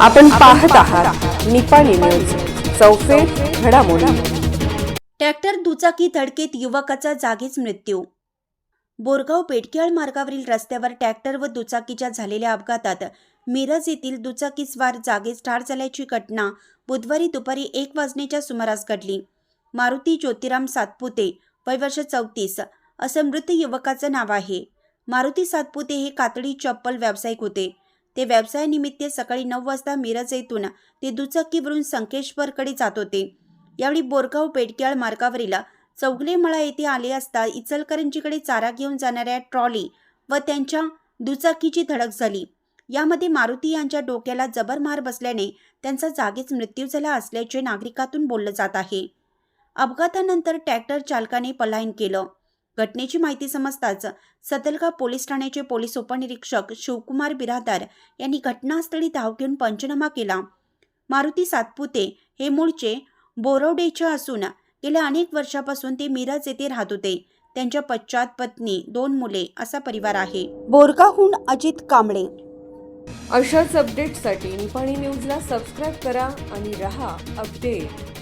आपण पाहत आहात निपाणी न्यूज, चौफेर घडामोडी। ट्रॅक्टर दुचाकी धडकेत युवकाचा जागीच मृत्यू। बोरगाव पेटकेळ मार्गावरील रस्त्यावर ट्रॅक्टर व दुचाकीच्या झालेल्या अपघातात मिरज येथील दुचाकीस्वार जागीच ठार झाल्याची घटना बुधवारी दुपारी 1 वाजण्याच्या सुमारास घडली। मारुती ज्योतिराम सातपुते, वय वर्ष 34 असं मृत युवकाचं नाव आहे। मारुती सातपुते हे कातडी चप्पल व्यावसायिक होते। ते व्यवसायानिमित्त सकाळी 9 वाजता मिरज येथून ते दुचाकीवरून संकेश्वरकडे जात होते। यावेळी बोरगाव पेटकेळ मार्गावरील चौगलेमळा येथे आले असता इचलकरंजीकडे चारा घेऊन जाणाऱ्या ट्रॉली व त्यांच्या दुचाकीची धडक झाली। यामध्ये मारुती यांच्या डोक्याला जबर मार बसल्याने त्यांचा जागीच मृत्यू झाला असल्याचे नागरिकातून बोललं जात आहे। अपघातानंतर ट्रॅक्टर चालकाने पलायन केलं। घटनेची माहिती समजताच सदलगा पोलीस ठाण्याचे पोलीस उपनिरीक्षक शिवकुमार बिरादार यांनी घटनास्थळी धाव घेऊन पंचनामा केला। मारुती सातपुते हे मूळचे बोरवडेचे असून गेल्या अनेक वर्षापासून ते मिरज येथे राहत होते। त्यांच्या पश्चात पत्नी, 2 मुले असा परिवार आहे। बोरगावहून अजित कांबळे। अशाच अपडेट्ससाठी निपाणी न्यूजला सबस्क्राईब करा आणि रहा अपडेट।